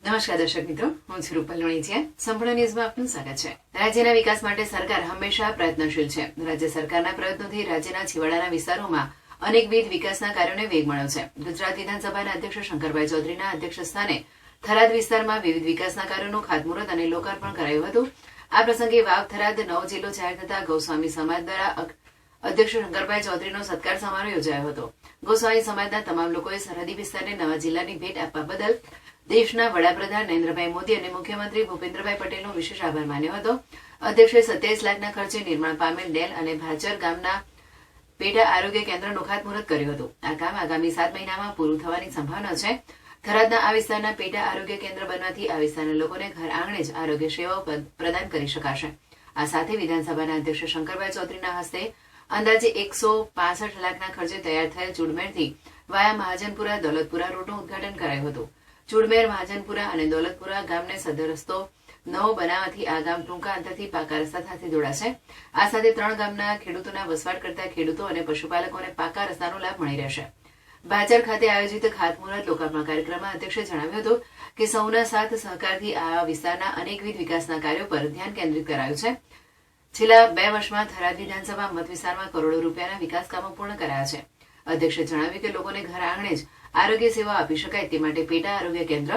નમસ્કાર દર્શક મિત્રો, હું છું રૂપલ લોણીચિયા. સંપૂર્ણ ન્યૂઝમાં આપનું સ્વાગત છે. રાજ્યના વિકાસ માટે સરકાર હંમેશા પ્રયત્નશીલ છે. રાજ્ય સરકારના પ્રયત્નોથી રાજ્યના છેવાડાના વિસ્તારોમાં અનેકવિધ વિકાસના કાર્યોને વેગ મળ્યો છે. ગુજરાત વિધાનસભાના અધ્યક્ષ શંકરભાઈ ચૌધરીના અધ્યક્ષ સ્થાને થરાદ વિસ્તારમાં વિવિધ વિકાસના કાર્યોનું ખાતમુહૂર્ત અને લોકાર્પણ કરાયું હતું. આ પ્રસંગે વાવ થરાદ નવો જિલ્લો જાહેર થતા ગૌસ્વામી સમાજ દ્વારા અધ્યક્ષ શંકરભાઈ ચૌધરીનો સત્કાર સમારોહ યોજાયો હતો. ગૌસ્વામી સમાજના તમામ લોકોએ સરહદી વિસ્તારને નવા જિલ્લાની ભેટ આપવા બદલ દેશના વડાપ્રધાન નરેન્દ્રભાઈ મોદી અને મુખ્યમંત્રી ભૂપેન્દ્રભાઈ પટેલનો વિશેષ આભાર માન્યો હતો. અધ્યક્ષે 27 લાખના ખર્ચે નિર્માણ પામેલ ડેલ અને ભાચર ગામના પેટા આરોગ્ય કેન્દ્રનું ખાતમુહૂર્ત કર્યું હતું. આ કામ આગામી 7 મહિનામાં પૂરું થવાની સંભાવના છે. થરાદના આ વિસ્તારના પેટા આરોગ્ય કેન્દ્ર બનવાથી આ વિસ્તારના લોકોને ઘર આંગણે જ આરોગ્ય સેવાઓ પ્રદાન કરી શકાશે. આ સાથે વિધાનસભાના અધ્યક્ષ શંકરભાઈ ચૌધરીના હસ્તે અંદાજે 165 લાખના ખર્ચે તૈયાર થયેલ ચુડમેરથી વાયા મહાજનપુરા દોલતપુરા રોડનું ઉદઘાટન કરાયું હતું. ચુડમેર મહાજનપુરા અને દોલતપુરા ગામને સદર રસ્તો નવો બનાવવાથી આ ગામ ટૂંકા અંતરથી પાકા રસ્તા સાથે જોડાશે. આ સાથે 3 ગામના ખેડૂતોના વસવાટ કરતા ખેડૂતો અને પશુપાલકોને પાકા રસ્તાનો લાભ મળી રહેશે. ભાચર ખાતે આયોજિત ખાતમુહૂર્ત લોકાર્પણ કાર્યક્રમમાં અધ્યક્ષે જણાવ્યું હતું કે સૌના સાથ સહકારથી આ વિસ્તારના અનેકવિધ વિકાસના કાર્યો પર ધ્યાન કેન્દ્રિત કરાયું છે. છેલ્લા 2 વર્ષમાં થરાદ વિધાનસભા મત વિસ્તારમાં કરોડો રૂપિયાના વિકાસ કામો પૂર્ણ કરાયા છે. અધ્યક્ષે જણાવ્યું કે લોકોને ઘર આંગણે જ આરોગ્ય સેવા આપી શકાય તે માટે પેટા આરોગ્ય કેન્દ્ર,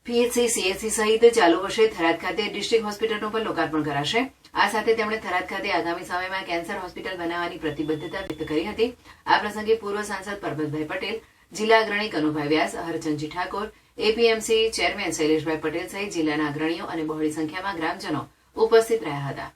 પીએચસી, સીએચસી સહિત ચાલુ વર્ષે થરાદ ખાતે ડિસ્ટ્રિક્ટ હોસ્પિટલનું પણ લોકાર્પણ કરાશે. આ સાથે તેમણે થરાદ ખાતે આગામી સમયમાં કેન્સર હોસ્પિટલ બનાવવાની પ્રતિબદ્ધતા વ્યક્ત કરી હતી. આ પ્રસંગે પૂર્વ સાંસદ પરબતભાઈ પટેલ, જિલ્લા અગ્રણી કનુભાઈ વ્યાસ, હરચંદજી ઠાકોર, એપીએમસી ચેરમેન શૈલેષભાઈ પટેલ સહિત જિલ્લાના અગ્રણીઓ અને બહોળી સંખ્યામાં ગ્રામજનો ઉપસ્થિત રહ્યા હતા.